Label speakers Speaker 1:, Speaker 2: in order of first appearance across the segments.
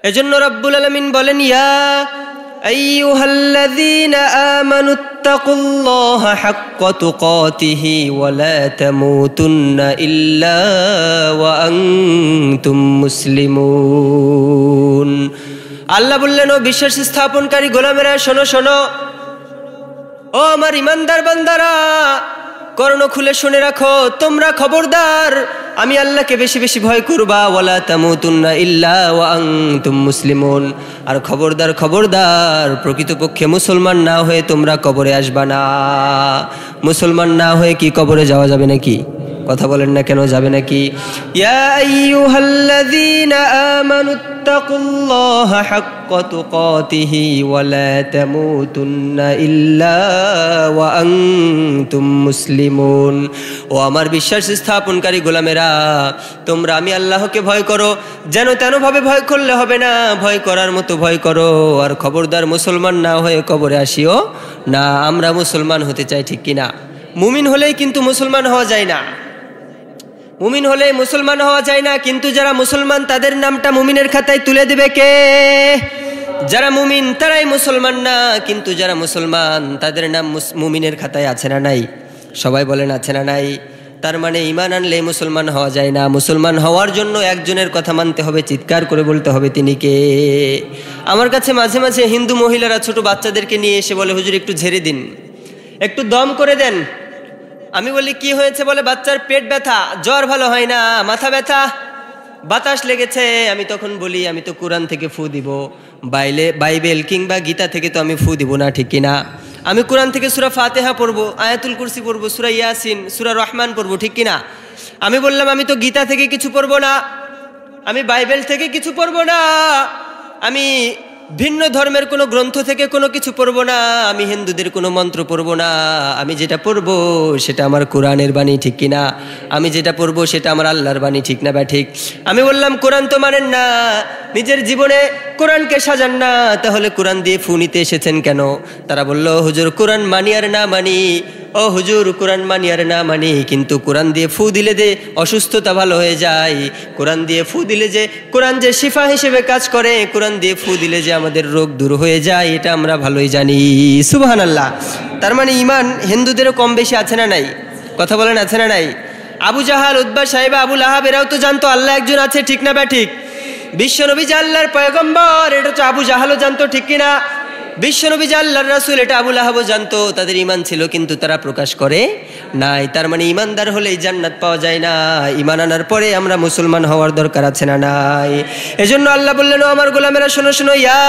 Speaker 1: এজন্য রব্বুল আলামিন বলেন, ইয়া আইয়ুহাল্লাযীনা আমানুত্তাকুল্লাহা হাক্কা তুকাতিহি ওয়া লা তামুতুন্না ইল্লা ওয়া আনতুম মুসলিমুন। আল্লাহ বললেন, ও বিশ্বাস স্থাপনকারী গোলামেরা, শোনো শোনো, ও আমার ইমানদার বান্দারা, কর্ণ খুলে শুনে রাখো, তোমরা খবরদার আমি আল্লাহকে বেশি বেশি ভয় করবা, ওয়ালা তামুতুন্না ইল্লা ওয়া আনতুম মুসলিমুন। আর খবরদার খবরদার, প্রকৃতপক্ষে মুসলমান না হয়ে তোমরা কবরে আসবা না। মুসলমান না হয়ে কি কবরে যাওয়া যাবে নাকি? কথা বলেন না কেন, যাবে নাকি? ইয়া আইয়ুহাল্লাযীনা আমানুত্তাকুল্লাহা হাক্কা তুকাতিহি ওয়া লা তামুতুন্না ইল্লা ওয়া আনতুম মুসলিমুন। ও আমার বিশ্বাস স্থাপনকারী গোলামেরা, তোমরা আমি আল্লাহকে ভয় করো, যেন তেনভাবে ভয় করলে হবে না, ভয় করার মতো ভয় করো। আর খবরদার মুসলমান না হয়ে কবরে আসিও না। আমরা মুসলমান হতে চাই, ঠিক কিনা? মুমিন হলেই কিন্তু মুসলমান হওয়া যায় না, মুমিন হলে মুসলমান হওয়া যায় না। কিন্তু যারা মুসলমান তাদের নামটা মুমিনের খাতায় তুলে দিবে কে? যারা মুমিন তারাই মুসলমান না, কিন্তু যারা মুসলমান তাদের নাম মুমিনের খাতায় আছে না নাই? সবাই বলেন, আছে না নাই? তার মানে ঈমান আনলে মুসলমান হওয়া যায় না। মুসলমান হওয়ার জন্য একজনের কথা মানতে হবে, চিৎকার করে বলতে হবে, তিনি কে? আমার কাছে মাঝে মাঝে হিন্দু মহিলারা ছোট বাচ্চাদেরকে নিয়ে এসে বলে, হুজুর একটু ঝেড়ে দিন, একটু দম করে দেন। আমি বলি, কি হয়েছে? বলে, বাচ্চার পেট ব্যথা, জ্বর ভালো হয় না, মাথা ব্যথা, বাতাস লেগেছে। আমি তখন বলি, আমি তো কোরআন থেকে ফু দিব, বাইবেল কিংবা গীতা থেকে তো আমি ফু দিব না, ঠিক কিনা? আমি কোরআন থেকে সূরা ফাতিহা পড়বো, আয়াতুল কুরসি পড়বো, সূরা ইয়াসিন, সূরা রহমান পড়বো, ঠিক কিনা? আমি বললাম, আমি তো গীতা থেকে কিছু পড়বো না, আমি বাইবেল থেকে কিছু পড়বো না, আমি ভিন্ন ধর্মের কোনো গ্রন্থ থেকে কোনো কিছু পড়বো না, আমি হিন্দুদের কোনো মন্ত্র পড়বো না। আমি যেটা পড়বো সেটা আমার কোরআনের বাণী, ঠিক কিনা? আমি যেটা পড়বো সেটা আমার আল্লাহর বাণী, ঠিক না? ঠিক। আমি বললাম, কোরআন তো মানেন না, নিজের জীবনে কোরআনকে সাজান না, তাহলে কোরআন দিয়ে ফু নিতে এসেছেন কেন? তারা বলল, হুজুর কোরআন মানি আর না মানি, ও হুজুর কোরআন মানি আর না মানি, কিন্তু কোরআন দিয়ে ফু দিলে যে অসুস্থতা ভালো হয়ে যায়, কোরআন দিয়ে ফু দিলে যে কোরআন যে শিফা হিসেবে কাজ করে, কোরআন দিয়ে ফু দিলে যে আমাদের রোগ দূর হয়ে যায়, এটা আমরা ভালোই জানি। সুবহানাল্লাহ। তার মানে ঈমান হিন্দুদেরও কম বেশি আছে না নাই? কথা বলেন, আছে না নাই? আবু জাহাল, উতবা, সাইবা, আবু লাহাব এরাও তো জানতো আল্লাহ একজন আছে, ঠিক না ঠিক? বিশ্বনবী যে আল্লাহর পয়গম্বর, এটা তো আবু জাহালও জানতো, ঠিক কিনা? বিশ্বনবী যে আল্লাহর রাসূল, এটা আবু লাহাবও জানতো। তাদের ঈমান ছিল, কিন্তু তারা প্রকাশ করে নাই। তার মানে ঈমানদার হলেই জান্নাত পাওয়া যায় না। ঈমান আনার পরে আমরা মুসলমান হওয়ার দরকার আছে না নাই? এজন্য আল্লাহ বললেন, ও আমার গোলামেরা, শোনো শোনো, ইয়া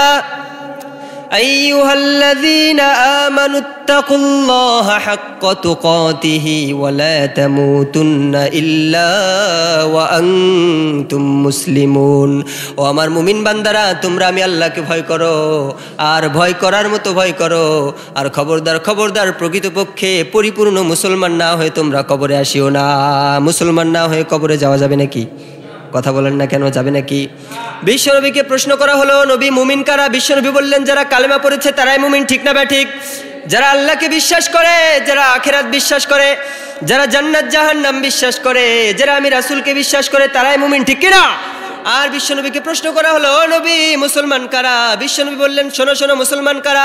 Speaker 1: আইয়ুহাল্লাযীনা আমানুত্তাকুল্লাহা হাক্কা তুকাতিহি ওয়া লা তামুতুন্না ইল্লা ওয়া আনতুম মুসলিমুন। ও আমার মুমিন বান্দারা, তোমরা আমি আল্লাহকে ভয় করো, আর ভয় করার মতো ভয় করো। আর খবরদার খবরদার, প্রকৃতপক্ষে পরিপূর্ণ মুসলমান না হয়ে তোমরা কবরে আসিও না। মুসলমান না হয়ে কবরে যাওয়া যাবে নাকি? কথা বলেন না কেন, যাবে নাকি? বিশ্বনবীকে প্রশ্ন করা হলো, নবী মুমিন কারা? বিশ্বনবী বললেন, যারা কালেমা পড়েছে তারাই মুমিন, ঠিক না ঠিক? যারা আল্লাহকে বিশ্বাস করে, যারা আখিরাত বিশ্বাস করে, যারা জান্নাত জাহান্নাম বিশ্বাস করে, যারা আমি রাসূলকে বিশ্বাস করে, তারাই মুমিন, ঠিক কিনা? আর বিশ্বনবীকে প্রশ্ন করা হলো, ও নবী মুসলমান কারা? বিশ্বনবী বললেন, শোনো শোনো, মুসলমান কারা?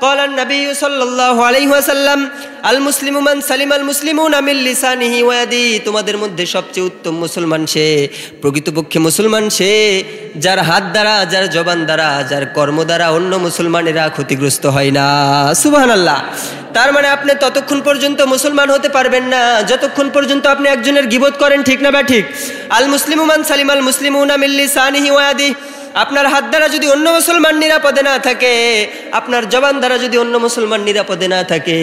Speaker 1: ক্বালান নবী সাল্লাল্লাহু আলাইহি ওয়াসাল্লাম, আল মুসলিমু মান সালিমাল মুসলিমুনা মিন লিসানিহি ওয়া ইয়াদিহি। তোমাদের মধ্যে সবচেয়ে উত্তম মুসলমান সে, প্রকৃতপক্ষে মুসলমান সে, যার হাত দ্বারা, যার জবান দ্বারা, যার কর্ম দ্বারা অন্য মুসলমানেরা ক্ষতিগ্রস্ত হয় না। সুবহানাল্লাহ। তার মানে আপনি ততক্ষণ পর্যন্ত মুসলমান হতে পারবেন না যতক্ষণ পর্যন্ত আপনি একজনের গীবত করেন, ঠিক না ঠিক? আল মুসলিমু মান সালিমাল মুসলিমুনা মিন লিসানিহি ওয়া ইয়াদিহি। আপনার হাত দ্বারা যদি অন্য মুসলমান নিরাপদে না থাকে, আপনার জবান দ্বারা যদি অন্য মুসলমান নিরাপদে না থাকে,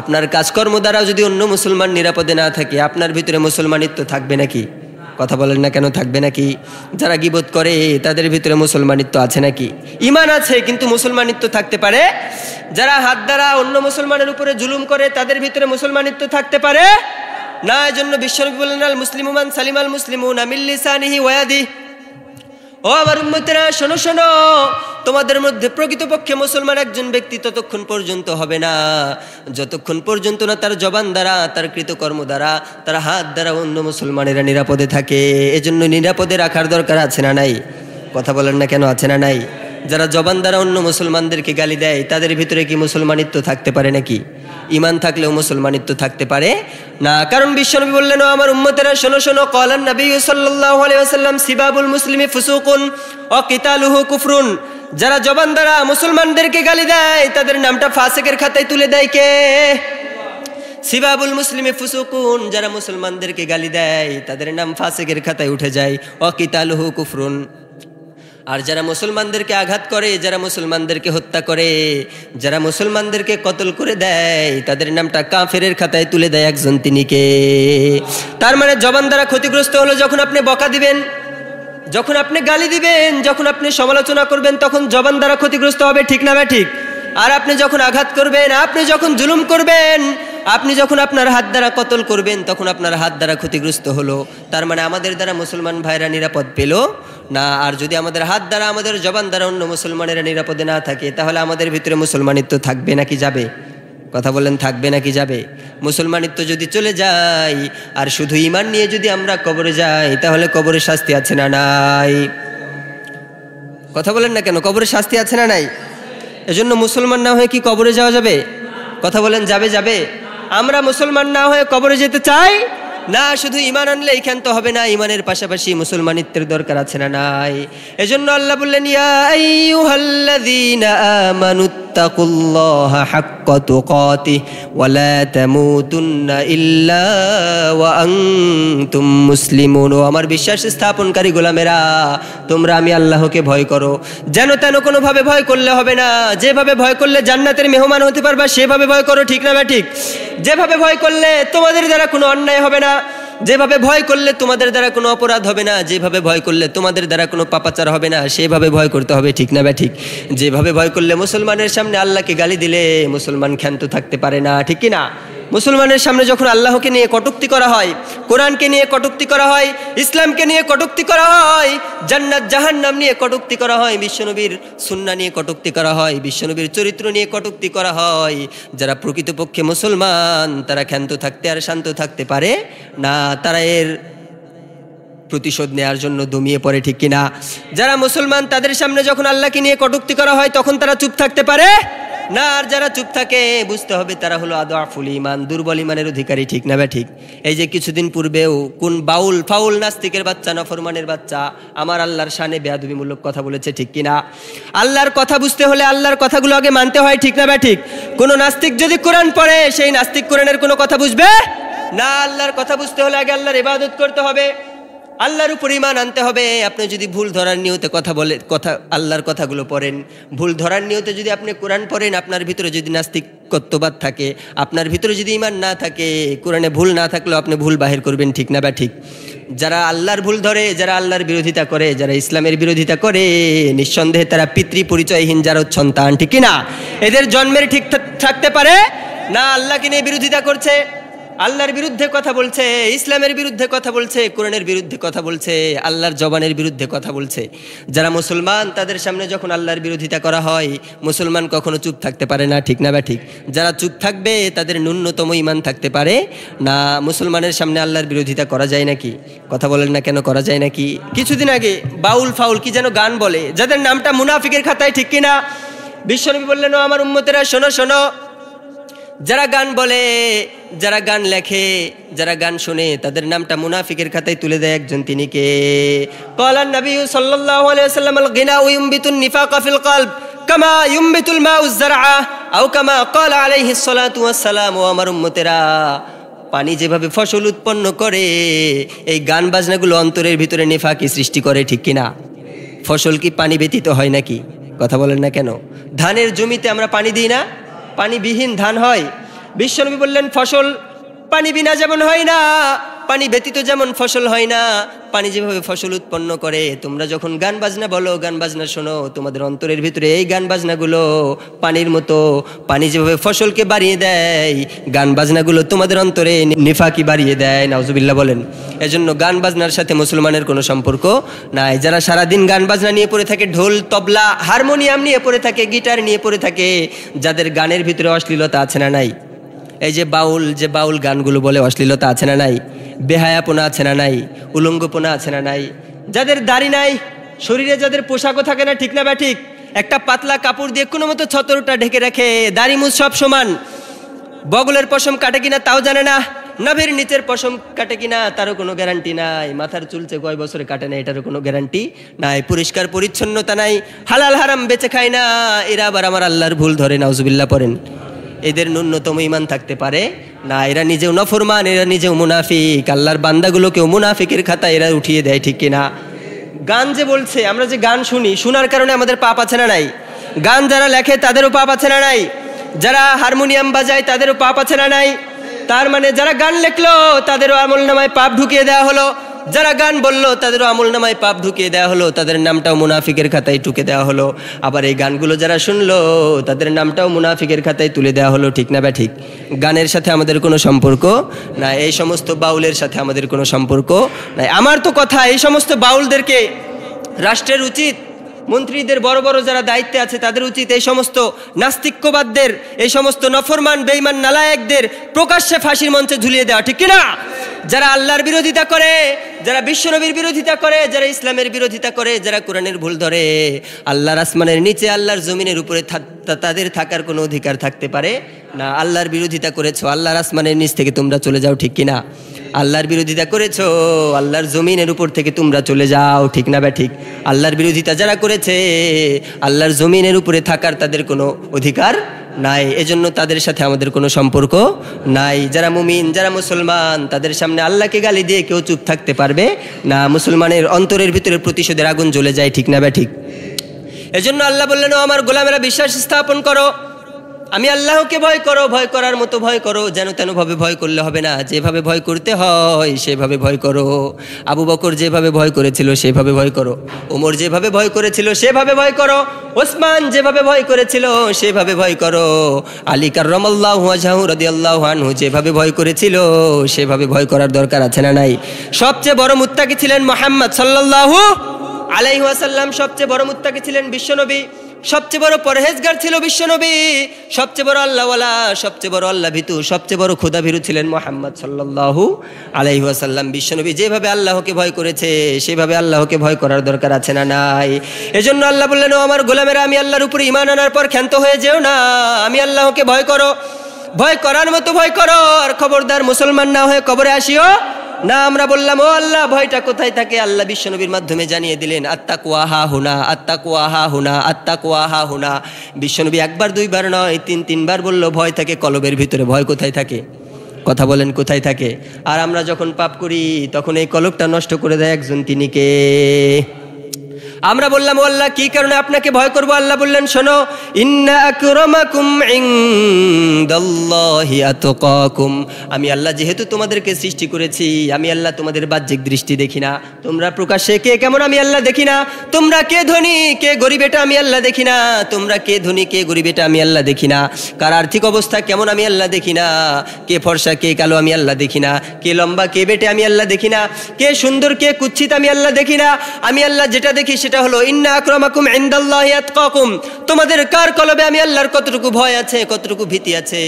Speaker 1: আপনার কাজকর্ম দ্বারা যদি অন্য মুসলমান নিরাপদে না থাকে, আপনার ভিতরে মুসলমানিত্ব থাকবে নাকি? কথা বলেন না কেন, থাকবে নাকি? যারা গীবত করে তাদের ভিতরে মুসলমানিত্ব আছে নাকি? ঈমান আছে, কিন্তু মুসলমানিত্ব থাকতে পারে? যারা হাত দ্বারা অন্য মুসলমানের উপরে জুলুম করে তাদের ভিতরে মুসলমানিত্ব থাকতে পারে না। এজন্য বিশ্বনবী বললেন, আল মুসলিমু মান সালিমাল মুসলিমুনা মিন লিসানিহি ওয়া ইয়াদিহি। ও আমার উম্মতেরা, শোনো শোনো, তোমাদের মধ্যে প্রকৃতপক্ষে মুসলমান একজন ব্যক্তি ততক্ষণ পর্যন্ত হবে না যতক্ষণ পর্যন্ত না তার জবান দ্বারা, তার কৃতকর্ম দ্বারা, তার হাত দ্বারা অন্য মুসলমানেরা নিরাপদে থাকে। এজন্য নিরাপদে রাখার দরকার আছে না নাই? কথা বলেন না কেন, আছে না নাই? যারা জবান দ্বারা অন্য মুসলমানদেরকে গালি দেয় তাদের ভিতরে কি মুসলমানিত্ব থাকতে পারে নাকি? ইমান থাকলেও মুসলমানিত্ব থাকতে পারে না। কারণ বিশ্বনবী বললেন, ও আমার উম্মতেরা শোনো শোনো, ক্বালান নবী সাল্লাল্লাহু আলাইহি ওয়াসাল্লাম সিবাবুল মুসলিমি ফুসুকুন ওয়া কিতালুহু কুফরুন। যারা জবান দ্বারা মুসলমানদেরকে গালি দেয় তাদের নামটা ফাসিকের খাতায় তুলে দেয় কে? সিবাবুল মুসলিমি ফুসুকুন, যারা মুসলমানদেরকে গালি দেয় তাদের নাম ফাসিকের খাতায় উঠে যায়। ওয়া কিতালুহু কুফরুন, আর যারা মুসলমানদেরকে আঘাত করে, যারা মুসলমানদেরকে হত্যা করে, যারা মুসলমানদেরকে কতল করে দেয় তাদের নামটা কাফেরের খাতায় তুলে দেয় একজন, তিনি কে? তার মানে জবান দ্বারা ক্ষতিগ্রস্ত হলো যখন আপনি বকা দিবেন, যখন আপনি গালি দিবেন, যখন আপনি সমালোচনা করবেন, তখন জবান দ্বারা ক্ষতিগ্রস্ত হবে, ঠিক না ঠিক? আর আপনি যখন আঘাত করবেন, আপনি যখন জুলুম করবেন, আপনি যখন আপনার হাত দ্বারা কতল করবেন, তখন আপনার হাত দ্বারা ক্ষতিগ্রস্ত হলো। তার মানে আমাদের দ্বারা মুসলমান ভাইরা নিরাপদ পেল না। আর যদি আমাদের হাত দ্বারা, আমাদের জবান দ্বারা অন্য মুসলমানেরা নিরাপদে না থাকে, তাহলে আমাদের ভিতরে মুসলমানিত্ব থাকবে নাকি যাবে? কথা বলেন, থাকবে নাকি যাবে? মুসলমানিত্ব যদি চলে যায় আর শুধু ঈমান নিয়ে যদি আমরা কবরে যাই, তাহলে কবরের শাস্তি আছে না নাই? কথা বলেন না কেন, কবরের শাস্তি আছে না নাই? এজন্য মুসলমান না হয়ে কি কবরে যাওয়া যাবে? কথা বলেন, যাবে যাবে? আমরা মুসলমান না হয়ে কবরে যেতে চাই না। শুধু ঈমান আনলেই ক্ষান্ত হবে না, ঈমানের পাশাপাশি মুসলমানিত্বের দরকার আছে না নাই? এজন্য আল্লাহ বললেন, ইয়া আইয়ুহাল্লাযীনা আমানুত্তাকুল্লাহা হাক্কা তুকাতিহি ওয়া লা তামুতুন্না ইল্লা ওয়া আনতুম মুসলিমুন। ও আমার বিশ্বাস স্থাপনকারী গোলামেরা, তোমরা আমি আল্লাহকে ভয় করো। যেন তেন কোনোভাবে ভয় করলে হবে না। যেভাবে ভয় করলে জান্নাতের মেহমান হতে পারবা, সেভাবে ভয় করো, ঠিক না ঠিক? যেভাবে ভয় করলে তোমাদের দ্বারা কোনো অন্যায় হবে না, যেভাবে ভয় করলে তোমাদের দ্বারা কোনো অপরাধ হবে না, যেভাবে ভয় করলে তোমাদের দ্বারা কোনো পাপাচার হবে না, সেভাবে ভয় করতে হবে, ঠিক না ঠিক? যেভাবে ভয় করলে মুসলমানের সামনে আল্লাহকে গালি দিলে মুসলমান ক্ষান্ত থাকতে পারে না, ঠিক কি না? মুসলমানের সামনে যখন আল্লাহকে নিয়ে কটূক্তি করা হয়, কোরআনকে নিয়ে কটূক্তি করা হয়, ইসলামকে নিয়ে কটূক্তি করা হয়, জান্নাত জাহান্নাম নিয়ে কটূক্তি করা হয়, বিশ্বনবীর সুন্নাহ নিয়ে কটূক্তি করা হয়, বিশ্বনবীর চরিত্র নিয়ে কটূক্তি করা হয়, যারা প্রকৃতপক্ষে মুসলমান তারা ক্ষান্ত থাকতে আর শান্ত থাকতে পারে না। তারা এর প্রতিশোধ নেওয়ার জন্য দমিয়ে পড়ে, ঠিক কিনা? যারা মুসলমান তাদের সামনে যখন আল্লাহকে নিয়ে কটূক্তি করা হয়, তখন তারা চুপ থাকতে পারে না। আর যারা চুপ থাকে, বুঝতে হবে তারা হলো আদআফুল ঈমান, দুর্বল ঈমানের অধিকারী, ঠিক না ঠিক? এই যে কিছুদিন পূর্বেও কোন বাউল ফাউল নাস্তিকের বাচ্চা, নফরমানের বাচ্চা আমার আল্লাহর শানে বেয়াদবিমূলক কথা বলেছে, ঠিক কিনা? আল্লাহর কথা বুঝতে হলে আল্লাহর কথাগুলো আগে মানতে হয়, ঠিক না ঠিক? কোন নাস্তিক যদি কোরআন পড়ে, সেই নাস্তিক কোরআনের কোনো কথা বুঝবে না। আল্লাহর কথা বুঝতে হলে আগে আল্লাহর ইবাদত করতে হবে, আল্লাহর উপর ঈমান আনতে হবে। আপনি যদি ভুল ধরার নিয়তে আল্লাহর কথাগুলো পড়েন, ভুল ধরার নিয়তে যদি আপনি কোরআন পড়েন, আপনার ভিতরে যদি নাস্তিকত্ববাদ থাকে, আপনার ভিতরে যদি ঈমান না থাকে, কোরআনে ভুল না থাকলেও আপনি ভুল বাহির করবেন, ঠিক না ঠিক? যারা আল্লাহর ভুল ধরে, যারা আল্লাহর বিরোধিতা করে, যারা ইসলামের বিরোধিতা করে, নিঃসন্দেহে তারা পিতৃ পরিচয়হীন যার সন্তান, ঠিক না? এদের জন্মের ঠিক থাকতে পারে না। আল্লাহকে নিয়ে বিরোধিতা করছে, আল্লাহর বিরুদ্ধে কথা বলছে, ইসলামের বিরুদ্ধে কথা বলছে, কোরআনের বিরুদ্ধে কথা বলছে, আল্লাহর জবানের বিরুদ্ধে কথা বলছে। যারা মুসলমান তাদের সামনে যখন আল্লাহর বিরোধিতা করা হয়, মুসলমান কখনো চুপ থাকতে পারে না, ঠিক না ঠিক? যারা চুপ থাকবে তাদের ন্যূনতম ঈমান থাকতে পারে না। মুসলমানের সামনে আল্লাহর বিরোধিতা করা যায় নাকি? কথা বলেন না কেন, করা যায় নাকি? কিছুদিন আগে বাউল ফাউল কি যেন গান বলে, যাদের নামটা মুনাফিকের খাতায়, ঠিক কিনা? বিশ্বনবী বললেন, ও আমার উম্মতেরা শোনো শোনো, যারা গান বলে, যারা গান লেখে, যারা গান শুনে, তাদের নামটা মুনাফিকের খাতায় তুলে দেয় একজন, তিনি কে? ক্বালান নবী সাল্লাল্লাহু আলাইহি ওয়াসাল্লাম, আল গিনা ইউমবিতুন নিফাকা ফিল কলব কামা ইউমবিতুল মাউ যারআ আও কামা ক্বালা আলাইহিস সালাতু ওয়াস সালাম। ও আমার উম্মতেরা, পানি যেভাবে ফসল উৎপন্ন করে, এই গান বাজনাগুলো অন্তরের ভিতরে নিফাকি সৃষ্টি করে, ঠিক কিনা? ফসল কি পানি ব্যতীত হয় নাকি? কথা বলেন না কেন? ধানের জমিতে আমরা পানি দিই না, পানিবিহীন ধান হয়। বিশ্বনবী বললেন, ফসল পানি বিনা যেমন হয় না, পানি ব্যতীত যেমন ফসল হয় না, পানি যেভাবে ফসল উৎপন্ন করে, তোমরা যখন গান বাজনা বলো, গান বাজনা শোনো, তোমাদের অন্তরের ভিতরে এই গান বাজনাগুলো পানির মতো, পানি যেভাবে ফসলকে বাড়িয়ে দেয়, গান বাজনাগুলো তোমাদের অন্তরে নিফাকি বাড়িয়ে দেয়। নাউজুবিল্লাহ বলেন। এজন্য গান বাজনার সাথে মুসলমানের কোনো সম্পর্ক নাই। যারা সারাদিন গান বাজনা নিয়ে পড়ে থাকে, ঢোল তবলা হারমোনিয়াম নিয়ে পড়ে থাকে, গিটার নিয়ে পড়ে থাকে, যাদের গানের ভিতরে অশ্লীলতা আছে না নাই? এই যে বাউল গানগুলো বলে, অশ্লীলতা আছে না নাই? বেহায়াপনা আছে না নাই? উলঙ্গপনা আছে না নাই? যাদের দাড়ি নাই, শরীরে যাদের পোশাকও থাকে না, ঠিক না বা ঠিক, একটা পাতলা কাপড় দিয়ে কোনো মতো ছতরটা ঢেকে রাখে, দাড়ি মুছ সব সমান, বগলের পশম কাটে কিনা তাও জানে না, নাভির নিচের পশম কাটে কিনা তারও কোনো গ্যারান্টি নাই, মাথার চুলছে কয় বছরে কাটে না এটারও কোনো গ্যারান্টি নাই, পরিষ্কার পরিচ্ছন্নতা নাই, হালাল হারাম বেঁচে খায় না, এরা আবার আমার আল্লাহর ভুল ধরে নাউজুবিল্লাহ পড়েন। এদের ন্যূনতম ঈমান থাকতে পারে না, এরা নিজেও নফরমান, এরা নিজেও মুনাফিক, আল্লাহর বান্দাগুলোকেও মুনাফিকের খাতা এরা উঠিয়ে দেয়, ঠিক কিনা? গান যে বলছে, আমরা যে গান শুনি, শোনার কারণে আমাদের পাপ আছে না নাই? গান যারা লেখে তাদেরও পাপ আছে না নাই? যারা হারমোনিয়াম বাজায় তাদেরও পাপ আছে না নাই? তার মানে যারা গান লেখলো তাদেরও আমলনামায় পাপ ঢুকিয়ে দেওয়া হলো, যারা গান বললো তাদেরও আমলনামায় পাপ ঢুকিয়ে দেওয়া হলো, তাদের নামটাও মুনাফিকের খাতায় টুকে দেওয়া হলো। আবার এই গানগুলো যারা শুনলো তাদের নামটাও মুনাফিকের খাতায় তুলে দেওয়া হলো, ঠিক না বা ঠিক? গানের সাথে আমাদের কোনো সম্পর্ক না, এই সমস্ত বাউলের সাথে আমাদের কোনো সম্পর্ক নাই। আমার তো কথা, এই সমস্ত বাউলদেরকে রাষ্ট্রের উচিত, মন্ত্রীদের, বড় বড় যারা দায়িত্বে আছে তাদের উচিত এই সমস্ত নাস্তিক্যবাদদের, এই সমস্ত নফরমান বেঈমান নালায়েকদের প্রকাশ্যে ফাঁসির মঞ্চে ঝুলিয়ে দেওয়া, ঠিক কিনা? যারা আল্লাহর বিরোধিতা করে, যারা বিশ্বনবীর বিরোধিতা করে, যারা ইসলামের বিরোধিতা করে, যারা কোরআনের ভুল ধরে, আল্লাহর আসমানের নিচে আল্লাহর জমিনের উপরে তাদের থাকার কোনো অধিকার থাকতে পারে না। আল্লাহর বিরোধিতা করেছো, আল্লাহর আসমানের নিচ থেকে তোমরা চলে যাও, ঠিক কিনা? আল্লাহর বিরোধিতা করেছো, আল্লাহর জমিনের উপর থেকে তোমরা চলে যাও, ঠিক না বা ঠিক? আল্লাহর বিরোধিতা যারা করেছে, আল্লাহর জমিনের উপরে থাকার তাদের কোনো অধিকার নাই, এজন্য তাদের সাথে আমাদের কোনো সম্পর্ক নাই। যারা মুমিন, যারা মুসলমান, তাদের সামনে আল্লাহকে গালি দিয়ে কেউ চুপ থাকতে পারবে না। মুসলমানের অন্তরের ভিতরে প্রতিশোধের আগুন জ্বলে যায়, ঠিক না বা ঠিক? এজন্য আল্লাহ বললেন, ও আমার গোলামেরা বিশ্বাস স্থাপন করো, আমি আল্লাহকে ভয় করো, ভয় করার মতো ভয় করো, যেন তেনভাবে ভয় করলে হবে না, যেভাবে ভয় করতে হয় সেভাবে ভয় করো। আবু বকর যেভাবে ভয় করেছিল সেভাবে ভয় করো, ওমর যেভাবে ভয় করেছিল সেভাবে ভয় করো, ওসমান যেভাবে ভয় করেছিল সেভাবে ভয় করো, আলী কাররামাল্লাহু ওয়াজহাহু রাদিয়াল্লাহু আনহু যেভাবে ভয় করেছিল সেভাবে ভয় করার দরকার আছে না নাই? সবচেয়ে বড় মুত্তাকি ছিলেন মুহাম্মদ সাল্লাল্লাহু আলাইহি ওয়াসাল্লাম, সবচেয়ে বড় মুত্তাকি ছিলেন বিশ্বনবী, সবচেয়ে বড় পরহেজগার ছিল বিশ্বনবী, সবচেয়ে বড় আল্লাহওয়ালা, সবচেয়ে বড় আল্লাহ ভীতু, সবচেয়ে বড় খোদাভীরু ছিলেন মুহাম্মদ সাল্লাল্লাহু আলাইহি ওয়াসাল্লাম। বিশ্বনবী যেভাবে আল্লাহকে ভয় করেছে সেভাবে আল্লাহকে ভয় করার দরকার আছে না নাই? এজন্য আল্লাহ বললেন, ও আমার গোলামেরা, আমি আল্লাহর উপরে ঈমান আনার পর ক্ষান্ত হয়ে যেও না, আমি আল্লাহকে ভয় করো, ভয় করার মতো ভয় করো, আর খবরদার মুসলমান না হয়ে কবরে আসিও না। আমরা বললাম, ও আল্লাহ, ভয়টা কোথায় থাকে? আল্লাহ বিশ্বনবীর মাধ্যমে জানিয়ে দিলেন, আত্তাকওয়া হা হুনা, আত্তাকওয়া হা হুনা, আত্তাকওয়া হা হুনা। বিশ্বনবী একবার দুইবার নয়, তিনবার বলল, ভয় থাকে কলবের ভিতরে। ভয় কোথায় থাকে? কথা বলেন, কোথায় থাকে? আর আমরা যখন পাপ করি তখন এই কলবটা নষ্ট করে দেয় একজন, তিনি কে? আমরা বললাম, ও আল্লাহ, কি কারণে আপনাকে ভয় করব? আল্লাহ বললেন, শোনো, ইন্না আকরামাকুম ইনদাল্লাহি আতকাকুম। আমি আল্লাহ যেহেতু তোমাদেরকে সৃষ্টি করেছি, আমি আল্লাহ তোমাদের বাহ্যিক দৃষ্টি দেখি না, তোমরা প্রকাশ্যে কে কেমন আমি আল্লাহ দেখি না, তোমরা কে ধনী কে গরিব এটা আমি আল্লাহ দেখি না, তোমরা কে ধনী কে গরিব এটা আমি আল্লাহ দেখি না, কার আর্থিক অবস্থা কেমন আমি আল্লাহ দেখি না, কে ফর্সা কে কালো আমি আল্লাহ দেখি না, কে লম্বা কে বেটে আমি আল্লাহ দেখি না, কে সুন্দর কে কুৎসিত আমি আল্লাহ দেখি না। আমি আল্লাহ যেটা দেখি সেটা হলো, ইন্না আকরামাকুম ইনদাল্লাহি আতকাকুম। তোমাদের কার কলবে আমি আল্লাহর কতটুকু ভয় আছে, কতটুকু ভীতি আছে,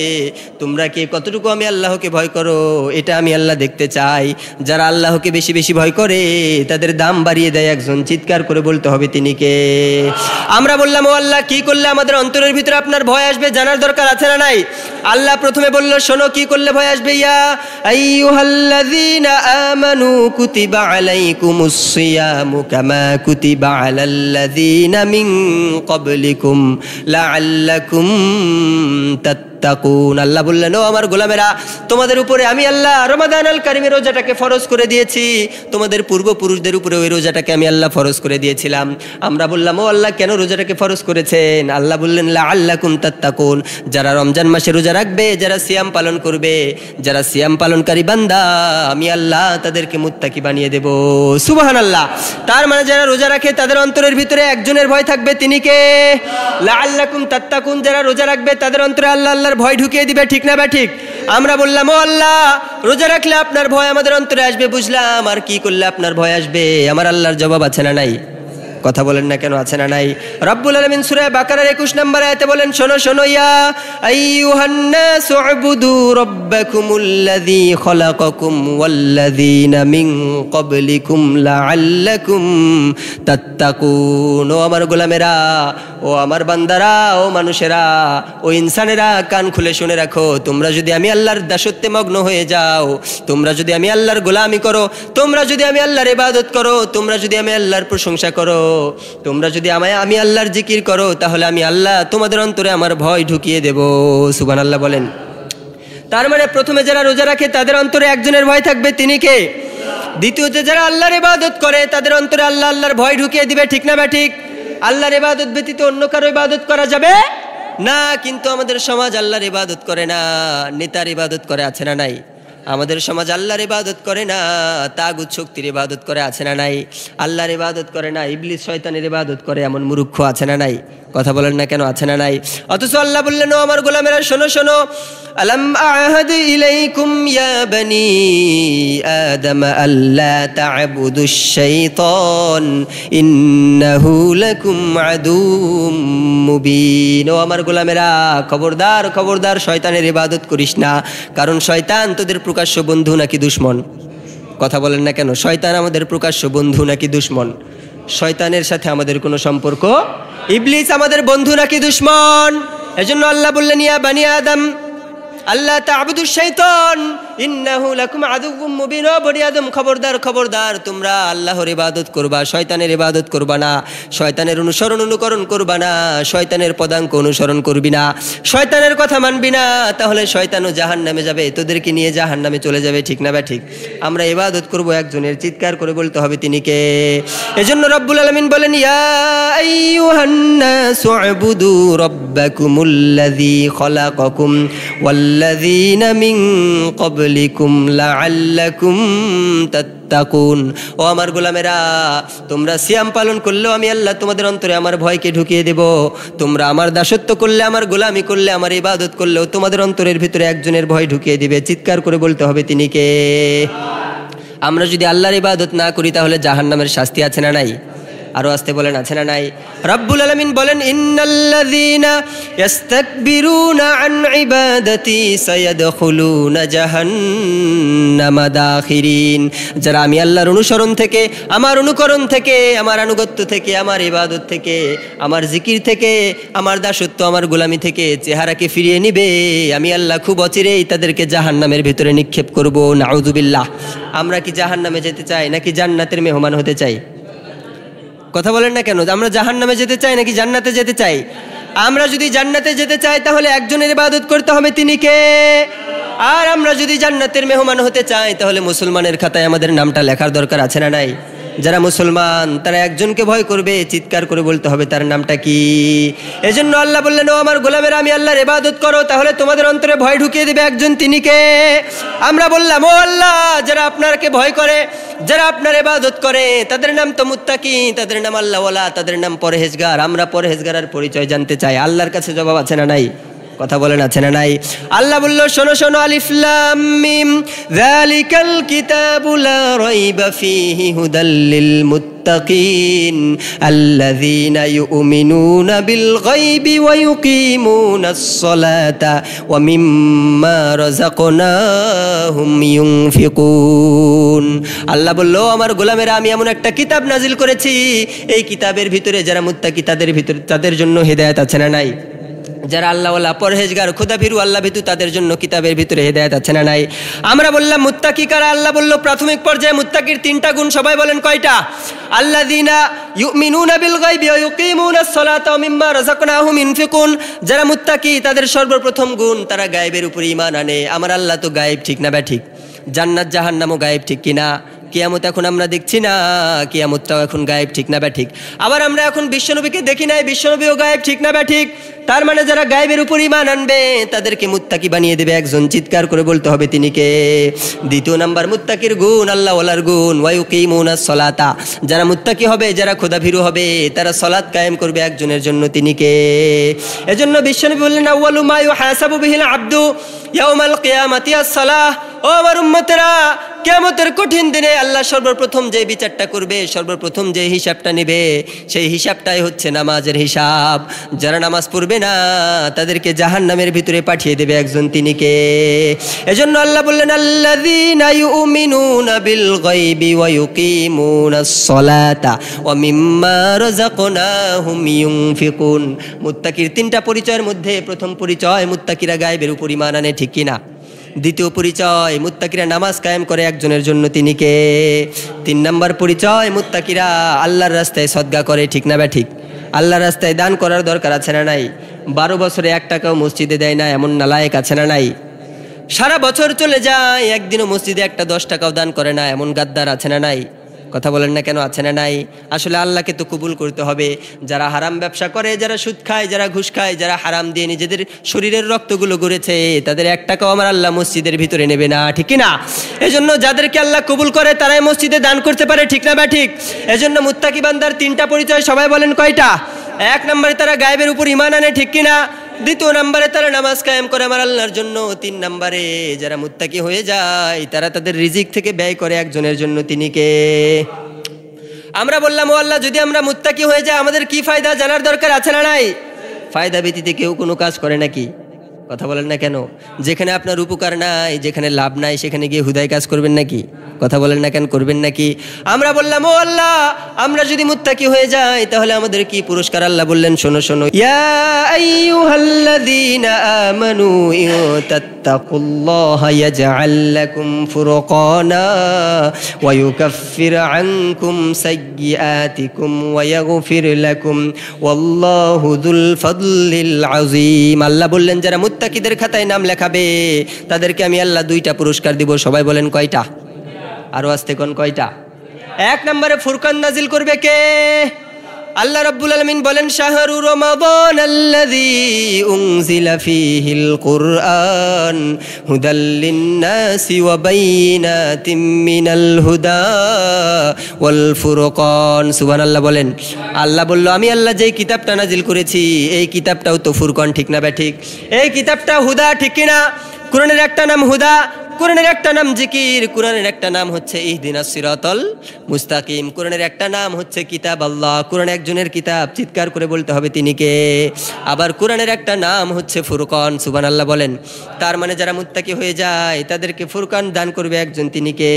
Speaker 1: তোমরা কে কতটুকু আমি আল্লাহকে ভয় করো, এটা আমি আল্লাহ দেখতে চাই। যারা আল্লাহকে বেশি বেশি ভয় করে তাদের দাম বাড়িয়ে দেয় একজন, চিৎকার করে বলতে হবে, তিনি কে? আমরা বললাম, ও আল্লাহ, কি করলে আমাদের অন্তরের ভিতরে আপনার ভয় আসবে জানার দরকার আছে না নাই? আল্লাহ প্রথমে বলল, শোনো, কি করলে ভয় আসবে? ইয়া আইয়ুহাল্লাযীনা আমানু কুতিবা আলাইকুমুস সিয়ামু কামা কুতিবা আলাল্লাযীনা মিন ক্বাবলিকুম লাআল্লাকুম তাত্তাকুন। আল্লাহ বললেন, ও আমার গোলামেরা, তোমাদের উপরে আমি আল্লাহ রমাদান আল কারিমের রোজাটাকে ফরজ করে দিয়েছি, তোমাদের পূর্বপুরুষদের উপরে ওই রোজাটাকে আমি আল্লাহ ফরজ করে দিয়েছিলাম। আমরা বললাম, ও আল্লাহ, কেন রোজাটাকে ফরজ করেছেন? আল্লাহ বললেন, লাআল্লাকুম তাত্তাকুন। যারা রমজান মাসে রোজা রাখবে, যারা সিয়াম পালন করবে, যারা সিয়াম পালনকারী বান্দা, আমি আল্লাহ তাদেরকে মুত্তাকি বানিয়ে দেব। সুবহানাল্লাহ। তার মানে যারা রোজা রাখে তাদের অন্তরের ভিতরে একজনের ভয় থাকবে, তিনি কে? লাআল্লাকুম তাত্তাকুন। যারা রোজা রাখবে তাদের অন্তরে আল্লাহ আল্লাহর ভয় ঢুকিয়ে দিবে, ঠিক না বা ঠিক? আমরা বললাম, ও আল্লাহ, রোজা রাখলে আপনার ভয় আমাদের অন্তরে আসবে, বুঝলাম, আর কি করলে আপনার ভয় আসবে? আমার আল্লাহর জবাব আছে না নাই? কথা বলেন না কেন, আছে না নাই? রব্বুল আলামিন সূরা বাকারার 21 নম্বর আয়াতে বলেন, শোনো শোনো, ইয়া আইয়ুহান নাসু উবুদু রাব্বাকুমুল্লাযী খলাকাকুম ওয়াল্লাযীনা মিন ক্বাবলিকুম লাআল্লাকুম তাত্তাকুন। ও আমার গোলামেরা, ও আমার বান্দারা, ও মানুষেরা, ও ইনসানেরা, কান খুলে শুনে রাখো। তোমরা যদি আমি আল্লাহর দাসত্বে মগ্ন হয়ে যাও, তোমরা যদি আমি আল্লাহর গোলামি করো, তোমরা যদি আমি আল্লাহর ইবাদত করো, তোমরা যদি আমি আল্লাহর প্রশংসা করো, তোমরা যদি আমি আল্লাহর জিকির করো, তাহলে আমি আল্লাহ তোমাদের অন্তরে আমার ভয় ঢুকিয়ে দেব। সুবহানাল্লাহ বলেন। তার মানে প্রথমে যারা রোজা রাখে তাদের অন্তরে একজনের ভয় থাকবে, তিনি কে? দ্বিতীয়তে যারা আল্লাহর ইবাদত করে তাদের অন্তরে আল্লাহ আল্লাহর ভয় ঢুকিয়ে দিবে। ঠিক না ঠিক? আল্লাহর ইবাদত ব্যতীত অন্য কারো ইবাদত করা যাবে না। কিন্তু আমাদের সমাজ আল্লাহর ইবাদত করে না, নেতার ইবাদত করে, আছে না নাই? আমাদের সমাজ আল্লাহর ইবাদত করে না, তাগুত শক্তির ইবাদত করে, আছে না নাই? আল্লাহর ইবাদত করে না, ইবলিস শয়তানের ইবাদত করে, এমন মূর্খ আছে না নাই? কথা বলেন না কেন, আছে না নাই? অথচ আল্লাহ বললেন, ও আমার গোলামেরা শোনো শোনো, আলাম আহাদ ইলাইকুম ইয়া বনি আদম আল্লা তা'বুদুশ শাইতান ইন্নাহু লাকুম আদুউম মুবিন। ও আমার গোলামেরা, খবরদার খবরদার, শয়তানের ইবাদত করিস না, কারণ শয়তান তোদের প্রকাশ্য বন্ধু নাকি দুশমন? কথা বলেন না কেন? শয়তান আমাদের প্রকাশ্য বন্ধু নাকি দুশমন? শয়তানের সাথে আমাদের কোনো সম্পর্ক? ইবলিস আমাদের বন্ধু নাকি দুশমন? এজন্য আল্লাহ বললেন, ইয়া বনি আদম আল্লাহ তা'বুদুশ শাইতান ইন্নাহু লাকুম আদুউম মুবিন। ও বনি আদম, খবরদার খবরদার, তোমরা আল্লাহর ইবাদত করবা, শয়তানের ইবাদত করবা না, শয়তানের অনুকরণ করবা না, শয়তানের পদাঙ্ক অনুসরণ করবি না, শয়তানের কথা মানবি না, তাহলে শয়তানও জাহান্নামে যাবে, তোদেরকে নিয়ে জাহান্নামে চলে যাবে। ঠিক না ঠিক? আমরা ইবাদত করব একজনের, চিৎকার করে বলতে হবে তিনি কে। এজন্য রব্বুল আলামিন বলেন, ইয়া আইয়ুহান নাসু উবুদু রাব্বাকুমুল্লাযী খলাকাকুম ওয়াল্লাযীনা মিন ক্বাবলিকুম লাআল্লাকুম তাত্তাকুন। ও আমার গোলামেরা, তোমরা সিয়াম পালন করলেও আমি আল্লাহ তোমাদের অন্তরে আমার ভয়কে ঢুকিয়ে দেব। তোমরা আমার দাসত্ব করলে, আমার গোলামি করলে, আমার ইবাদত করলেও তোমাদের অন্তরের ভিতরে একজনের ভয় ঢুকিয়ে দিবে। চিৎকার করে বলতে হবে তিনি কে। আমরা যদি আল্লাহর ইবাদত না করি তাহলে জাহান্নামের শাস্তি আছে না নাই? আরো আসতে বলেন, আছে না নাই? রব্বুল আলামিন বলেন, ইন্নাল্লাযীনা ইস্তাকবিরুনা আন ইবাদাতি সায়াদখুলুনা জাহান্নামা দাখিরিন। যারা আমি আল্লাহর অনুসরণ থেকে, আমার অনুকরণ থেকে, আমার আনুগত্য থেকে, আমার ইবাদত থেকে, আমার জিকির থেকে, আমার দাসত্ব, আমার গোলামি থেকে চেহারাকে ফিরিয়ে নিবে, আমি আল্লাহ খুব অচিরেই তাদেরকে জাহান্নামের ভিতরে নিক্ষেপ করব। নাউযুবিল্লাহ। আমরা কি জাহান্নামে যেতে চাই নাকি জান্নাতের মেহমান হতে চাই? কথা বলেন না কেন? আমরা জাহান্নামে যেতে চাই নাকি জান্নাতে যেতে চাই? আমরা যদি জান্নাতে যেতে চাই তাহলে একজনের ইবাদত করতে হবে, তিনি কে? আর আমরা যদি জান্নাতের মেহমান হতে চাই তাহলে মুসলমানের খাতায় আমাদের নামটা লেখার দরকার আছে না নাই? যারা মুসলমান তারা একজনকে ভয় করবে, চিৎকার করে বলতে হবে তার নামটা কি। এজন্য আল্লাহ বললেন, ও আমার গোলামেরা, আমি আল্লাহর ইবাদত করো, তাহলে তোমাদের অন্তরে ভয় ঢুকিয়ে দিবে একজন, তিনি কে? আমরা বললাম, ও আল্লাহ, যারা আপনাকে ভয় করে, যারা আপনার ইবাদত করে, তাদের নাম তো মুত্তাকি, তাদের নাম আল্লাহওয়ালা, তাদের নাম পরহেজগার। আমরা পরহেজগারের পরিচয় জানতে চাই। আল্লাহর কাছে জবাব আছে না নাই? কথা বলেন, আছে না নাই? আল্লাহ বলল, শোনো শোনো, আলিফ লাম মিম যালিকাল কিতাবু লা রাইবা ফীহি হুদাল লিল মুত্তাকিন আল্লাযীনা ইউমিনুনা বিল গায়বি ওয়া ইউকিমুনাস সালাতা ওয়া মিম্মা রাযাকনাহুম ইউনফিকুন। আল্লাহ বলল, আমার গোলামেরা, আমি এমন একটা কিতাব নাজিল করেছি, এই কিতাবের ভিতরে যারা মুত্তাকি তাদের জন্য হিদায়াত আছে না নাই? যারা আল্লাহওয়ালা, পরহেজগার, খোদাভীরু, আল্লাহ ভীতু, তাদের জন্য কিতাবের ভিতরে হিদায়াত আছে না নাই? আমরা বললাম মুত্তাকি কারা? আল্লাহ বলল, প্রাথমিক পর্যায়ে মুত্তাকির তিনটা গুণ। সবাই বলেন কয়টা? আল্লাযীনা ইউমিনুনা বিল গায়বি ওয়া ইউকিমুনাস সালাতা ওয়া মিম্মা রাযাকনাহুম ইউনফিকুন। যারা মুত্তাকি তাদের সর্বপ্রথম গুণ, তারা গায়েবের উপরে ঈমান আনে। আমার আল্লাহ তো গায়েব, ঠিক না ঠিক? জান্নাত জাহান্নামও গায়েব, ঠিক কিনা? কিয়ামত এখন আমরা দেখছি না, কিয়ামতটাও এখন গায়েব, ঠিক না ঠিক? আবার আমরা এখন বিশ্বনবীকে দেখি নাই, বিশ্বনবীও গায়েব, ঠিক না ঠিক? তার মানে যারা গায়েবের উপর ঈমান আনবে তাদেরকে মুত্তাকি বানিয়ে দেবে একজন। চিৎকার করে বলতে হবে তিনি কে। দ্বিতীয় নাম্বার মুত্তাকির গুণ, আল্লাহওয়ালার গুণ, ওয়া ইউকিমুনাস সালাতা। যারা মুত্তাকি হবে, যারা খোদাভীরু হবে, তারা সালাত কায়েম করবে একজনের জন্য, তিনি কে? এজন্য বিশ্বনবী বললেন, আউয়ালু মা ইউহাসাবু বিহিল আবদু ইয়াউমাল কিয়ামাতি আস-সালাহ। ও আমার উম্মতেরা, কিয়ামতের কঠিন দিনে আল্লাহ সর্বপ্রথম যে বিচারটা করবে, সর্বপ্রথম যে হিসাবটা নেবে, সেই হিসাবটাই হচ্ছে নামাজের হিসাব। যারা নামাজ পড়বে না তাদেরকে জাহান্নামের ভিতরে পাঠিয়ে দেবে একজন, তিনি কে? এজন্য আল্লাহ বললেন আল্লাযীনা ইউমিনুনা বিল গায়বি ওয়া ইউকিমুনাস সালাতা ওয়া মিম্মা রাযাকনাহুম ইউনফিকুন। মুত্তাকির তিনটা পরিচয়ের মধ্যে প্রথম পরিচয়, মুত্তাকিরা গায়বের উপর ঈমান আনে, ঠিক কিনা? দ্বিতীয় পরিচয়, মুত্তাকিরা নামাজ কায়েম করে একজনের জন্য, তিনি কে? তিন নম্বর পরিচয়, মুত্তাকিরা আল্লাহর রাস্তায় সদকা করে, ঠিক না ঠিক? আল্লাহর রাস্তায় দান করার দরকার আছে না নাই? 12 বছরে 1 টাকাও মসজিদে দেয় না এমন নালায়েক আছে না নাই? সারা বছর চলে যায়, একদিনও মসজিদে একটা 10 টাকাও দান করে না এমন গাদ্দার আছে না নাই? কথা বলেন না কেন, আছে না নাই? আসলে আল্লাহকে তো কবুল করতে হবে। যারা হারাম ব্যবসা করে, যারা সুদ খায়, যারা ঘুষ খায়, যারা হারাম দিয়ে নিজেদের শরীরের রক্তগুলো গড়েছে, তাদের 1 টাকাও আমার আল্লাহ মসজিদের ভিতরে নেবে না, ঠিক না? এজন্য যাদেরকে আল্লাহ কবুল করে তারাই মসজিদে দান করতে পারে, ঠিক না ঠিক? এজন্য মুত্তাকি বান্দার 3টা পরিচয়, সবাই বলেন কয়টা? 1 নম্বরে তারা গায়েবের উপর ঈমান আনে, ঠিক কিনা? 2 নম্বরে তারা নামাজ কায়েম করে আমার আল্লাহর জন্য। 3 নম্বরে যারা মুত্তাকি হয়ে যায় তারা তাদের রিজিক থেকে ব্যয় করে একজনের জন্য, তিনি কে? আমরা বললাম ও আল্লাহ, যদি আমরা মুত্তাকি হয়ে যাই আমাদের কি ফায়দা জানার দরকার আছে না নাই? ফায়দা ব্যতীতে কেউ কোনো কাজ করে নাকি? কথা বলেন না কেন? যেখানে আপনার উপকার নাই, যেখানে লাভ নাই, সেখানে গিয়ে হুদায় কাজ করবেন নাকি? কথা বলেন না কেন, করবেন নাকি? আমরা বললাম ও আল্লাহ, আমরা যদি মুত্তাকি হয়ে যাই তাহলে আমাদের কি পুরস্কার? আল্লাহ বললেন শোনো শোনো, ইয়া আইয়ুহাল্লাযীনা আমানু ইত্তাকুল্লাহা ইয়াজআল লাকুম ফুরকানা ওয়া ইউকাফির আনকুম সাইয়্যাতিকুম ওয়া ইয়াগফির লাকুম ওয়াল্লাহু যুল ফাদলিল আযীম। আল্লাহ বললেন যারা মুত্তাকিদের খাতায় নাম লেখাবে তাদেরকে আমি আল্লাহ 2টা পুরস্কার দিব। সবাই বলেন কয়টা? আরো আস্তে কোন কয়টা? 1 নম্বরে ফুরকান নাজিল করবে কে? আল্লাহ রাব্বুল আলামিন বলেন শাহরু রমাদান আল্লাযী উনজিলা ফীহিল কুরআন হুদাল লিন-নাসি ওয়া বাইয়িনাতিম মিনাল হুদা ওয়াল ফুরকান। সুবহানাল্লাহ বলেন। আল্লাহ বলল আমি আল্লাহ যেই কিতাবটা নাজিল করেছি এই কিতাবটাও তো ফুরকান, ঠিক না ঠিক? এই কিতাবটা হুদা, ঠিক কিনা? কোরআনের একটা নাম হুদা, কোরআনের একটা নাম জিকির, কোরআনের একটা নাম হচ্ছে ইহদিনাস সিরাতাল মুস্তাকিম, কোরআনের একটা নাম হচ্ছে কিতাব আল্লাহ। কোরআন একজনের কিতাব, চিৎকার করে বলতে হবে তিনি কে? আবার কোরআনের একটা নাম হচ্ছে ফুরকান। সুবহানাল্লাহ বলেন। তার মানে যারা মুত্তাকি হয়ে যায় তাদেরকে ফুরকান দান করবে একজন, তিনি কে?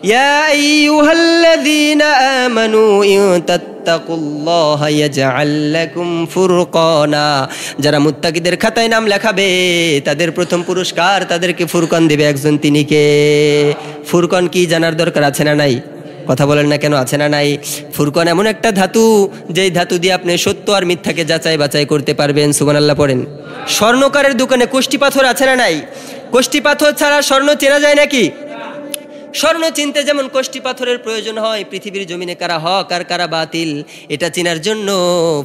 Speaker 1: ইয়া আইয়ুহাল্লাযীনা আমানু ইত্তাকুল্লাহা ইয়াজআল লাকুম ফুরকানা। যারা মুত্তাকিদের খাতায় নাম লেখাবে তাদের প্রথম পুরস্কার, তাদেরকে ফুরকান দেবে একজন, তিনি কে? ফুরকান কি জানার দরকার আছে না নাই? কথা বলেন না কেন, আছে না নাই? ফুরকান এমন একটা ধাতু যেই ধাতু দিয়ে আপনি সত্য আর মিথ্যাকে যাচাই বাছাই করতে পারবেন। সুবহানাল্লাহ পড়েন। স্বর্ণকারের দোকানে কোষ্টি পাথর আছে না নাই? কোষ্টি পাথর ছাড়া স্বর্ণ চেনা যায় নাকি? স্বর্ণ চিনতে যেমন কোষ্টি পাথরের প্রয়োজন হয়, পৃথিবীর জমিনে কারা হক আর কারা বাতিল এটা চেনার জন্য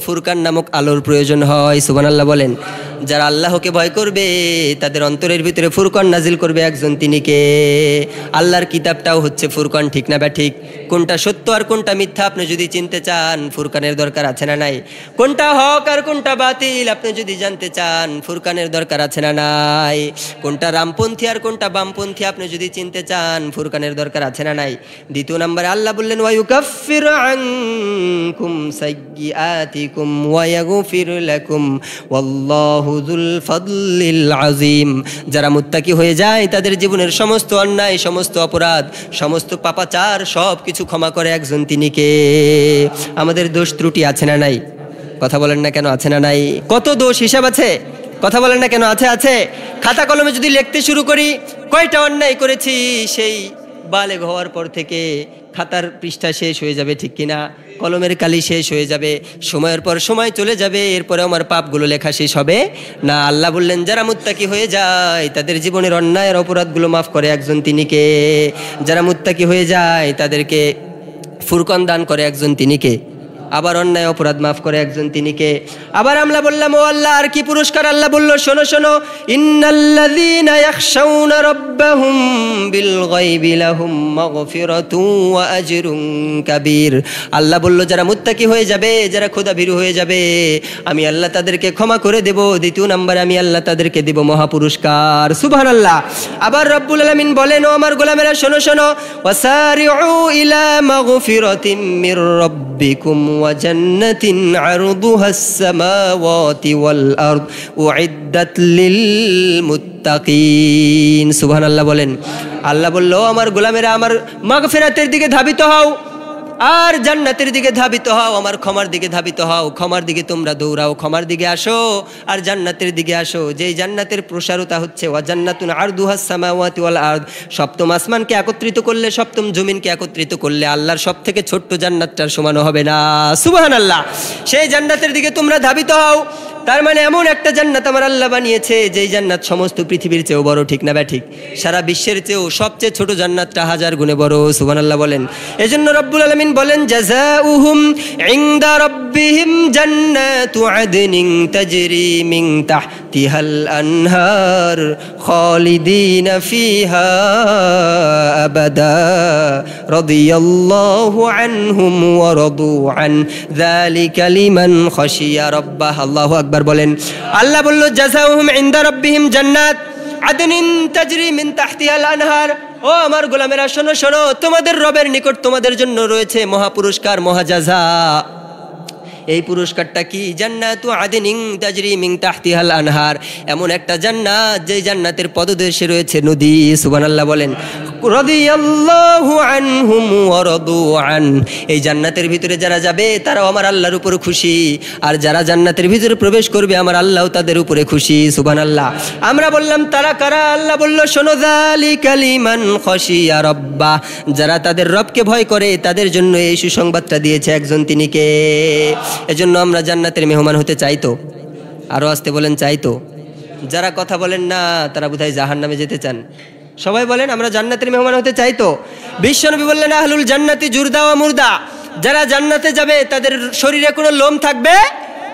Speaker 1: ফুরকান নামক আলোর প্রয়োজন হয়। সুবহানাল্লাহ বলেন। যারা আল্লাহকে ভয় করবে তাদের অন্তরের ভিতরে ফুরকান নাজিল করবে একজন, তিনি কে? আল্লাহর কিতাবটাও হচ্ছে ফুরকান, ঠিক না ঠিক? কোনটা সত্য আর কোনটা মিথ্যা আপনি যদি চিনতে চান ফুরকানের দরকার আছে না নাই? কোনটা হক আর কোনটা বাতিল আপনি যদি জানতে চান ফুরকানের দরকার আছে না নাই? কোনটা রামপন্থী আর কোনটা বামপন্থী আপনি যদি চিনতে চান ফুরকানের দরকার আছে না নাই? 2 নম্বরে আল্লাহ বললেন ওয়া ইউকাফির আনকুম সাইয়্যাতিকুম ওয়া ইয়াগফির লাকুম ওয়াল্লাহু যুল ফাদলিল আযীম। যারা মুত্তাকি হয়ে যায় তাদের জীবনের সমস্ত অন্যায়, সমস্ত অপরাধ, সমস্ত পাপাচার সব কিছু ক্ষমা করে একজন, তিনি কে? আমাদের দোষ ত্রুটি আছে না নাই? কথা বলেন না কেন, আছে না নাই? কত দোষ হিসাব আছে? কথা বলেন না কেন, আছে আছে। খাতা কলমে যদি লিখতে শুরু করি কয়টা অন্যায় করেছি সেই বালেগ হওয়ার পর থেকে খাতার পৃষ্ঠা শেষ হয়ে যাবে, ঠিক কিনা? কলমের কালি শেষ হয়ে যাবে, সময়ের পর সময় চলে যাবে, এরপরে আমার পাপগুলো লেখা শেষ হবে না। আল্লাহ বললেন যারা মুত্তাকি হয়ে যায় তাদের জীবনের অন্যায়ের অপরাধগুলো মাফ করে একজন, তিনি কে? যারা মুত্তাকি হয়ে যায় তাদেরকে ফুরকান দান করে একজন, তিনি কে? আবার অন্যায় অপরাধ মাফ করে একজন তিনি কে? আবার আমরা বললাম ও আল্লাহ আর কি পুরস্কার? আল্লাহ বলল শোনো শোনো, ইন্নাল্লাযীনা ইয়াখশাউনা রাব্বাহুম বিল গায়বি লাহুম মাগফিরাতুন ওয়া আজরুন কাবীর। আল্লাহ বলল যারা মুত্তাকি হয়ে যাবে, যারা খোদাভীরু হয়ে যাবে, আমি আল্লাহ তাদেরকে ক্ষমা করে দেব। দ্বিতীয় নম্বরে আমি আল্লাহ তাদেরকে দেব মহাপুরস্কার। সুবহানাল্লাহ। আবার রব্বুল আলামিন বলেন ও আমার গোলামেরা শোনো শোনো, ওয়াসারিউ ইলা মাগফিরাতিম মির রাব্বিকুম ওয়া জান্নাতিন আরদুহাস সামাওয়াতি ওয়াল আরদ উইদ্দাত লিল মুত্তাকিন। সুবহানাল্লাহ বলেন। আল্লাহ বলল আমার গোলামেরা আমার মাগফিরাতের দিকে ধাবিত হও আর জান্নাতের দিকে ধাবিত হও, আমার ক্ষমার দিকে ধাবিত হও। ক্ষমার দিকে তোমরা দৌড়াও, ক্ষমার দিকে আসো আর জান্নাতের দিকে আসো। যেই জান্নাতের প্রসারতা হচ্ছে ওয়া জান্নাতুন আরদুহাস সামাওয়াতি ওয়াল আরদ, সপ্তম আসমানকে একত্রিত করলে, সপ্তম জমিনকে একত্রিত করলে আল্লাহর সব থেকে ছোট্ট জান্নাতটার সমানও হবে না। সুবহানাল্লাহ। সেই জান্নাতের দিকে তোমরা ধাবিত হও। তার মানে এমন একটা জান্নাত আমার আল্লাহ বানিয়েছে যেই জান্নাত সমস্ত পৃথিবীর চেয়েও বড়, ঠিক না ঠিক? সারা বিশ্বের চেয়েও সবচেয়ে ছোট জান্নাতটা 1000 গুণে বড়। সুবহানাল্লাহ বলেন। এজন্য রব্বুল আলামিন বলেন জাযাউহুম ইনদা রাব্বিহিম জান্নাতু আদনিন তাজরি মিন তাহতিহাল আনহার খালিদিনা ফিহা আবাদা রাদিয়াল্লাহু আনহুম ওয়া রাদু আন যালিকা লিমান খাশিয়া রাব্বাহ। আল্লাহু আকবার বলেন। আল্লাহ বলল জাযাউহুম ইনদা রাব্বিহিম জান্নাত আদনিন তাজরি মিন তাহতিহাল আনহার। ও আমার গোলামেরা শোনো শোনো, তোমাদের রবের নিকট তোমাদের জন্য রয়েছে মহাপুরস্কার, মহাজাযা। এই পুরস্কারটা কি? জান্নাতু আদনিন তাজরি মিন তাহতিহাল আনহার, এমন একটা জান্নাত যেই জান্নাতের পদদেশে রয়েছে নদী। সুবহানাল্লাহ বলেন। রাদিয়াল্লাহু আনহুম ওয়া রাদু আন, এই জান্নাতের ভিতরে যারা যাবে তারাও আমার আল্লাহর উপর খুশি, আর যারা জান্নাতের ভিতরে প্রবেশ করবে আমার আল্লাহও তাদের উপরে খুশি। সুবহানাল্লাহ। আমরা বললাম তারা কারা? আল্লাহ বলল শোনো, যালিকা লিমান খাশিয়া রাব্বাহ, যারা তাদের রবকে ভয় করে তাদের জন্য এই সুসংবাদটা দিয়েছে একজন, তিনি কে? এজন্য আমরা জান্নাতের মেহমান হতে চাইতো। আরো আসতে বলেন চাইতো। যারা কথা বলেন না তারা বোধহয় জাহান্নামে যেতে চান। সবাই বলেন আমরা জান্নাতের মেহমান হতে চাইতো। বিশ্বনবী বললেন আহলুল জান্নাতি জুরদা ওয়া মুরদা, যারা জান্নাতে যাবে তাদের শরীরে কোনো লোম থাকবে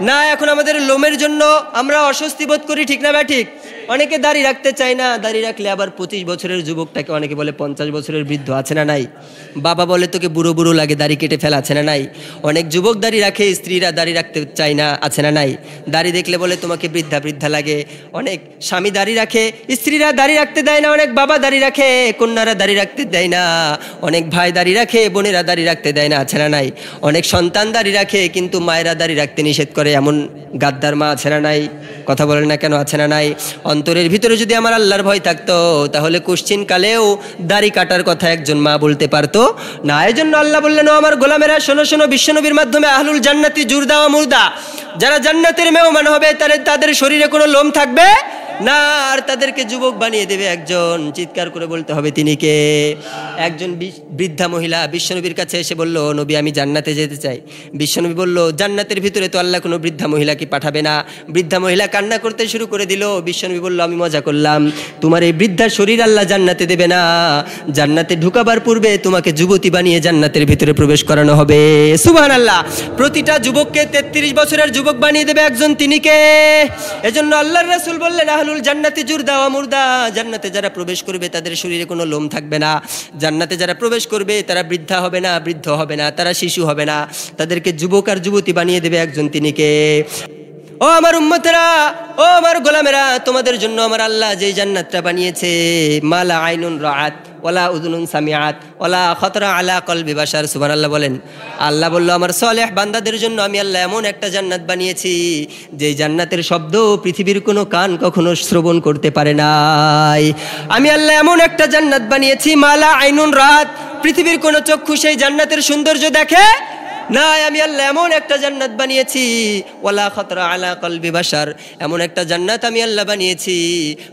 Speaker 1: না। এখন আমাদের লোমের জন্য আমরা অস্বস্তি বোধ করি, ঠিক না ঠিক? অনেকে দাড়ি রাখতে চায় না, দাড়ি রাখলে আবার 25 বছরের যুবকটাকে অনেকে বলে 50 বছরের বৃদ্ধ, আছে না নাই? বাবা বলে তোকে বুড়ো বুড়ো লাগে, দাড়ি কেটে ফেলা, আছে না নাই? অনেক যুবক দাড়ি রাখে, স্ত্রীরা দাড়ি রাখতে চায় না, আছে না নাই? দাড়ি দেখলে বলে তোমাকে বৃদ্ধা বৃদ্ধা লাগে। অনেক স্বামী দাড়ি রাখে, স্ত্রীরা দাড়ি রাখতে দেয় না। অনেক বাবা দাড়ি রাখে, কন্যারা দাড়ি রাখতে দেয় না। অনেক ভাই দাড়ি রাখে, বোনেরা দাড়ি রাখতে দেয় না, আছে না নাই? অনেক সন্তান দাড়ি রাখে কিন্তু মায়েরা দাড়ি রাখতে নিষেধ করে, এমন গাদ্দার মা আছে না নাই? কথা বলেন না কেন, আছে না নাই? অন্তরের ভিতরে যদি আমার আল্লাহর ভয় থাকতো তাহলে কোশ্চিন কালেও দাড়ি কাটার কথা একজন মা বলতে পারতো না। এজন্য আল্লাহ বললেন ও আমার গোলামেরা শোনো শোনো, বিশ্বনবীর মাধ্যমে আহলুল জান্নাতি জুরদা ওয়া মুরদা, যারা জান্নাতের মেহমান হবে তাদের শরীরে কোনো লোম থাকবে না, আর তাদেরকে যুবক বানিয়ে দেবে একজন। চিৎকার করে বলতে হবে তিনি কে? একজন বৃদ্ধা মহিলা বিশ্বনবীর কাছে এসে বলল নবী আমি জান্নাতে যেতে চাই। বিশ্বনবী বলল জান্নাতের ভিতরে তো আল্লাহ কোনো বৃদ্ধা মহিলাকে পাঠাবে না। বৃদ্ধা মহিলা কান্না করতে শুরু করে দিল। বিশ্বনবী বলল আমি মজা করলাম, তোমার এই বৃদ্ধা শরীর আল্লাহ জান্নাতে দেবে না, জান্নাতে ঢুকাবার পূর্বে তোমাকে যুবতী বানিয়ে জান্নাতের ভিতরে প্রবেশ করানো হবে। সুবহানাল্লাহ। প্রতিটা যুবককে 33 বছরের যুবক বানিয়ে দেবে একজন, তিনি কে? এজন্য আল্লাহর রাসূল বললেন আহলুল জান্নাতি জুরদা ওয়া মুরদা, জান্নাতে যারা প্রবেশ করবে তাদের শরীরে কোনো লোম থাকবে না। জান্নাতে যারা প্রবেশ করবে তারা বৃদ্ধা হবে না, বৃদ্ধ হবে না, তারা শিশু হবে না, তাদেরকে যুবক আর যুবতী বানিয়ে দেবে একজন, তিনি কে? ও আমার উম্মতেরা, ও আমার গোলামেরা, তোমাদের জন্য আমার আল্লাহ যেই জান্নাতটা বানিয়েছে, মালা আইনুন রাআত ওয়ালা উযুনুন সামিআত ওয়ালা খাতরা আলা কলবি বাশার। সুবহানাল্লাহ বলেন। আল্লাহ বলল আমার সালেহ বান্দাদের জন্য আমি আল্লাহ এমন একটা জান্নাত বানিয়েছি যেই জান্নাতের শব্দ পৃথিবীর কোনো কান কখনো শ্রবণ করতে পারে নাই। আমি আল্লাহ এমন একটা জান্নাত বানিয়েছি মালা আইনুন রাআত, পৃথিবীর কোনো চক্ষু সেই জান্নাতের সৌন্দর্য দেখে না। আমি আল্লাহ এমন একটা জান্নাত বানিয়েছি ওয়ালা খাতরা আলা কলবি বাশার, এমন একটা জান্নাত আমি আল্লাহ বানিয়েছি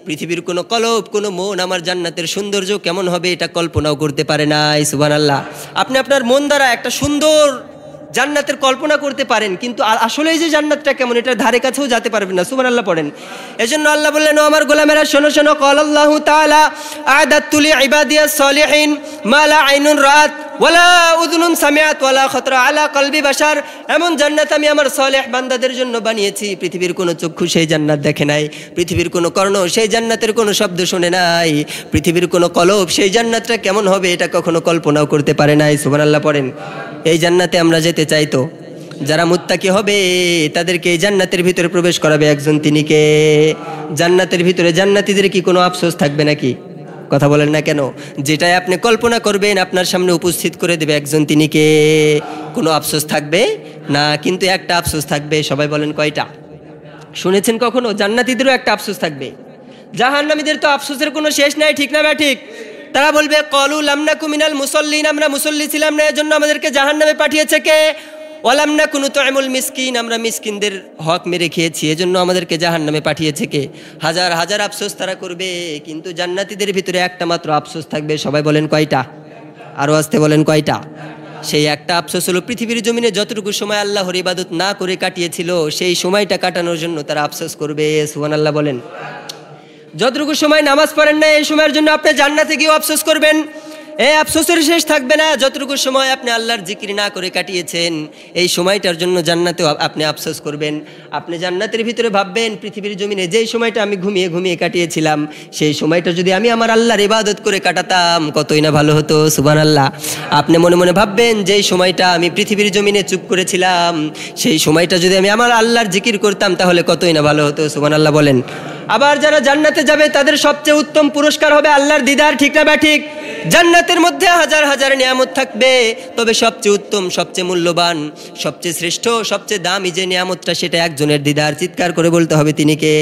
Speaker 1: পৃথিবীর কোনো কলব, কোনো মন আমার জান্নাতের সৌন্দর্য কেমন হবে এটা কল্পনাও করতে পারে নাই। সুবহানাল্লাহ। আপনি আপনার মন দ্বারা একটা সুন্দর জান্নাতের কল্পনা করতে পারেন, কিন্তু আসলে এই যে জান্নাতটা কেমন এটার ধারে কাছেও যেতে পারবেন না। সুবহানাল্লাহ পড়েন। এজন্য আল্লাহ বললেন ও আমার গোলামেরা শোনো শোনো, ক্বালাল্লাহু তাআলা আ'দাতু লিইবাদিয়াস সালিহিন মা লা আইনুন রাআত ওয়ালা উযুনুন সামিআত ওয়ালা খাতরা আলা কলবি বাশার। এমন জান্নাত আমি আমার সালেহ বান্দাদের জন্য বানিয়েছি, পৃথিবীর কোনো চক্ষু সেই জান্নাত দেখে নাই, পৃথিবীর কোনো কর্ণ সেই জান্নাতের কোনো শব্দ শুনে নাই, পৃথিবীর কোনো কলব সেই জান্নাতটা কেমন হবে এটা কখনো কল্পনাও করতে পারে নাই। সুবহানাল্লাহ পড়েন। এই জান্নাতে আমরা যেতে চাই তো যারা মুত্তাকি হবে তাদেরকে এই জান্নাতের ভিতরে প্রবেশ করাবে একজন, তিনি কে? জান্নাতের ভিতরে জান্নাতীদের কি কোনো আফসোস থাকবে নাকি? কথা বলেন না কেন? যেটাই আপনি কল্পনা করবেন আপনার সামনে উপস্থিত করে দেবে একজন, তিনি কে? কোনো আফসোস থাকবে না, কিন্তু একটা আফসোস থাকবে। সবাই বলেন কয়টা? শুনেছেন কখনো? জান্নাতীদেরও একটা আফসোস থাকবে। জাহান্নামীদের তো আফসোসের কোনো শেষ নাই, ঠিক না বা ঠিক? তারা বলবে ক্বালু লাম নাকু মিনাল মুসাল্লিন, আমরা মুসল্লি ছিলাম না এজন্য আমাদেরকে জাহান্নামে পাঠিয়েছে কে? ওয়ালাম নাকু নুতইমুল মিসকিন, আমরা মিসকিনদের হক মেরে খেয়েছি এজন্য আমাদেরকে জাহান্নামে পাঠিয়েছে কে? হাজার হাজার আফসোস তারা করবে, কিন্তু জান্নাতীদের ভিতরে একটা মাত্র আফসোস থাকবে। সবাই বলেন কয়টা? আরো আস্তে বলেন কয়টা? সেই একটা আফসোস হলো পৃথিবীর জমিনে যতটুকু সময় আল্লাহর ইবাদত না করে কাটিয়েছিল সেই সময়টা কাটানোর জন্য তারা আফসোস করবে। সুবহানাল্লাহ বলেন। যতটুকু সময় নামাজ পড়েন না এই সময়ের জন্য আপনি জান্নাতে গিয়েও আফসোস করবেন, এই আফসোসের শেষ থাকবে না। যতটুকু সময় আপনি আল্লাহর জিকির না করে কাটিয়েছেন এই সময়টার জন্য জান্নাতেও আপনি আফসোস করবেন। আপনি জান্নাতের ভিতরে ভাববেন পৃথিবীর জমিনে যেই সময়টা আমি ঘুমিয়ে ঘুমিয়ে কাটিয়েছিলাম সেই সময়টা যদি আমি আমার আল্লাহর ইবাদত করে কাটাতাম কতই না ভালো হতো। সুবহানাল্লাহ। আপনি মনে মনে ভাববেন যেই সময়টা আমি পৃথিবীর জমিনে চুপ করেছিলাম সেই সময়টা যদি আমি আমার আল্লাহর জিকির করতাম তাহলে কতই না ভালো হতো। সুবহানাল্লাহ বলেন। আবার যারা জান্নাতে যাবে তাদের সবচেয়ে উত্তম পুরস্কার হবে আল্লাহর দিদার, ঠিক না বা ঠিক? জান্নাতের মধ্যে হাজার হাজার নিয়ামত থাকবে, তবে সবচেয়ে উত্তম, সবচেয়ে মূল্যবান, সবচেয়ে শ্রেষ্ঠ, সবচেয়ে দামি যে নিয়ামতটা সেটা একজনের দিদার। চিৎকার করে বলতে হবে তিনি কে?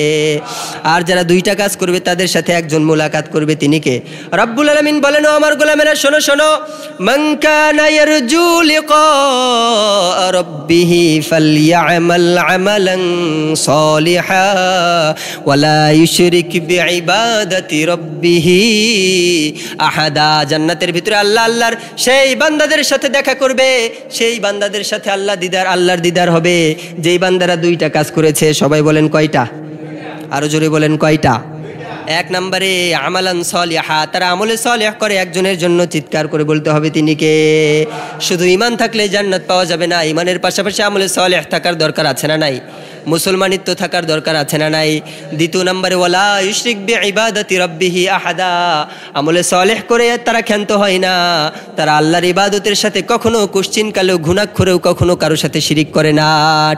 Speaker 1: আর যারা দুইটা কাজ করবে তাদের সাথে একজন মোলাকাত করবে, তিনি কে? রব্বুল আলামিন বলেন, ও আমার গোলামেরা শোনো শোনো, মান কানা ইয়ারজু লিকা রাব্বিহি ফালইআমাল আমালান সালিহা ওয়ালা ইউশরিক বিইবাদাতি রাব্বিহি আহাদা। জান্নাতের ভিতরে আল্লাহ আল্লাহর সেই বান্দাদের সাথে দেখা করবে, সেই বান্দাদের সাথে আল্লাহর দিদার হবে যেই বান্দারা দুইটা কাজ করেছে। সবাই বলেন কয়টা? আরো জোরে বলেন কয়টা? এক নম্বরে আমালান সালিহা, তারা আমলে সালেহ করে একজনের জন্য। চিৎকার করে বলতে হবে তিনি কে? শুধু ঈমান থাকলে জান্নাত পাওয়া যাবে না, ঈমানের পাশাপাশি আমলে সালেহ থাকার দরকার আছে না নাই? মুসলমানিত্ব থাকার দরকার আছে না নাই? দ্বিতীয় নম্বরে ওয়ালা ইউশরিক বিইবাদাতি রাব্বিহি আহাদা, আমলে সালেহ করে তারা ক্ষান্ত হয় না, তারা আল্লাহর ইবাদতের সাথে কখনো কুশ্চিনকালেও ঘুণাক্ষরেও কখনো কারোর সাথে শিরিক করে না,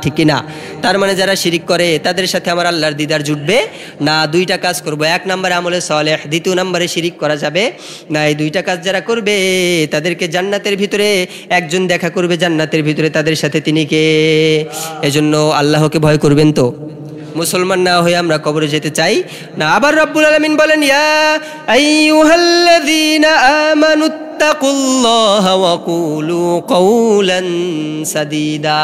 Speaker 1: ঠিক না? তার মানে যারা শিরিক করে তাদের সাথে আমার আল্লাহর দিদার জুটবে না। দুইটা কাজ করব, এক নম্বরে আমলে সালেহ, দ্বিতীয় নম্বরে শিরিক করা যাবে না। এই দুইটা কাজ যারা করবে তাদেরকে জান্নাতের ভিতরে একজন দেখা করবে, জান্নাতের ভিতরে তাদের সাথে তিনি কে? এজন্য আল্লাহকে ভয় করবেন তো। মুসলমান না হয়ে আমরা কবরে যেতে চাই না। আবার রব্বুল আলামিন বলেন, ইয়া আইয়ুহাল্লাযীনা আমানুত্তাকুল্লাহা ওয়া কুলু কওলান সাদীদা।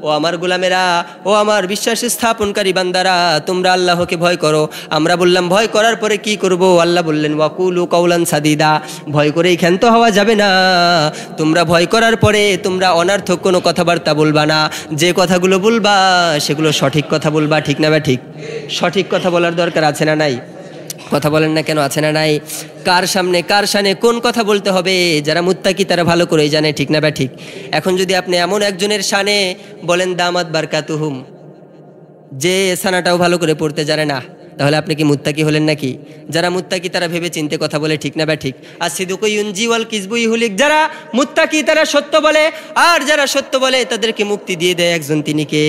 Speaker 1: ও আমার গোলামেরা, ও আমার বিশ্বাস স্থাপনকারী বান্দারা, তোমরা আল্লাহকে ভয় করো। আমরা বললাম ভয় করার পরে কি করব? আল্লাহ বললেন ওয়া কুলু কওলান সাদীদা, ভয় করেই ক্ষান্ত হওয়া যাবে না। তোমরা ভয় করার পরে তোমরা অনার্থক কোনো কথাবার্তা বলবা না, যে কথাগুলো বলবা সেগুলো সঠিক কথা বলবা, ঠিক না? ঠিক সঠিক কথা বলার দরকার আছে না নাই? কথা বলেন না কেন? আছে না নাই? কার সামনে কার শানে কোন কথা বলতে হবে যারা মুত্তাকি তারা ভালো করেই জানে, ঠিক না? ঠিক। এখন যদি আপনি এমন একজনের শানে বলেন দামাত বারকাতুহুম, যে সানাটাও ভালো করে পড়তে জানে না, তাহলে আপনি কি মুত্তাকি হলেন নাকি? যারা মুত্তাকি তারা ভেবে চিনতে কথা বলে, ঠিক না? ঠিক। আর সিদুকু ইউনজি ওয়াল কিযবু ইহলিক, যারা মুত্তাকি তারা সত্য বলে, আর যারা সত্য বলে তাদেরকে মুক্তি দিয়ে দেয় একজন, তিনি কে?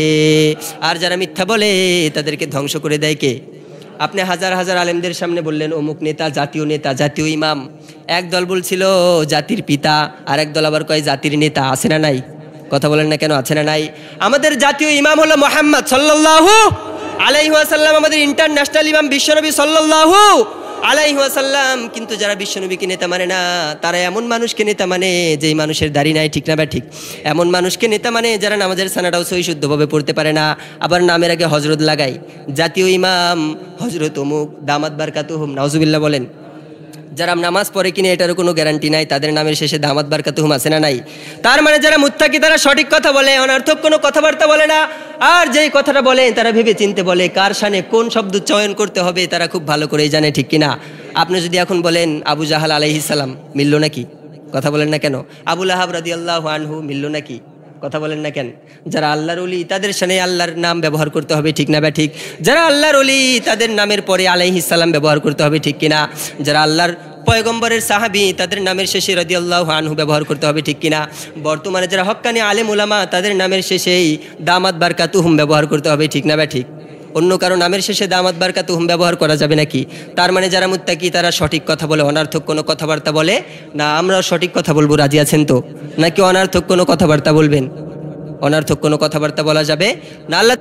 Speaker 1: আর যারা মিথ্যা বলে তাদেরকে ধ্বংস করে দেয় কে? আপনি হাজার হাজার আলেমদের সামনে বললেন অমুক নেতা, জাতীয় ইমাম। এক দল বলছিল জাতির পিতা, আর এক দল আবার কয় জাতির নেতা। আছে না নাই? কথা বলেন না কেন? আছে না নাই? আমাদের জাতীয় ইমাম হলো মুহাম্মদ সাল্লাল্লাহু আলাইহি ওয়াসাল্লাম, আমাদের ইন্টারন্যাশনাল ইমাম বিশ্বনবী সাল্লাল্লাহু আলাইহি ওয়াসাল্লাম। কিন্তু যারা বিশ্বনবীকে নেতা মানে না তারা এমন মানুষকে নেতা মানে যেই মানুষের দাড়ি নাই, ঠিক না? ঠিক। এমন মানুষকে নেতা মানে যারা নামাজের সানাটাও সহি শুদ্ধভাবে পড়তে পারে না, আবার নামের আগে হজরত লাগায়। জাতীয় ইমাম হজরত অমুক দামাত বারকাতুহুম, নাউজুবিল্লাহ বলেন। যারা নামাজ পড়ে কিনা এটারও কোনো গ্যারান্টি নাই, তাদের নামের শেষে দামাত বারকাতুহুম আছে না নাই? তার মানে যারা মুত্তাকি তারা সঠিক কথা বলে, অনর্থক কোনো কথাবার্তা বলে না। আর যেই কথাটা বলে তারা ভেবে চিনতে বলে, কার শানে কোন শব্দ চয়ন করতে হবে তারা খুব ভালো করেই জানে, ঠিক কিনা? আপনি যদি এখন বলেন আবু জাহাল আলাইহিস সালাম, মিলল নাকি? কথা বলেন না কেন? আবু লাহাব রাদিয়াল্লাহু আনহু মিলল নাকি? কথা বলেন না কেন? যারা আল্লাহর ওলি তাদের সামনে আল্লাহর নাম ব্যবহার করতে হবে, ঠিক না ঠিক? যারা আল্লাহর ওলি তাদের নামের পরে আলাইহিস সালাম ব্যবহার করতে হবে, ঠিক কিনা? যারা আল্লাহর পয়গম্বরের সাহাবী তাদের নামের শেষে রাদিয়াল্লাহু আনহু ব্যবহার করতে হবে, ঠিক কিনা? বর্তমানে যারা হক্কানি আলেম উলামা তাদের নামের শেষেই দামাত বারকাতুহুম ব্যবহার করতে হবে, ঠিক না ঠিক? অন্য কারো নামের শেষে দামাত বারকাতুহুম ব্যবহার করা যাবে নাকি? তার মানে যারা মুত্তাকি তারা সঠিক কথা বলে, অনার্থক কোনো কথাবার্তা বলে না। আমরাও সঠিক কথা বলবো, রাজি আছেন তো? নাকি অনার্থক কোনো কথাবার্তা বলবেন? অনার্থক কোনো কথাবার্তা বলা যাবে না। আল্লাহ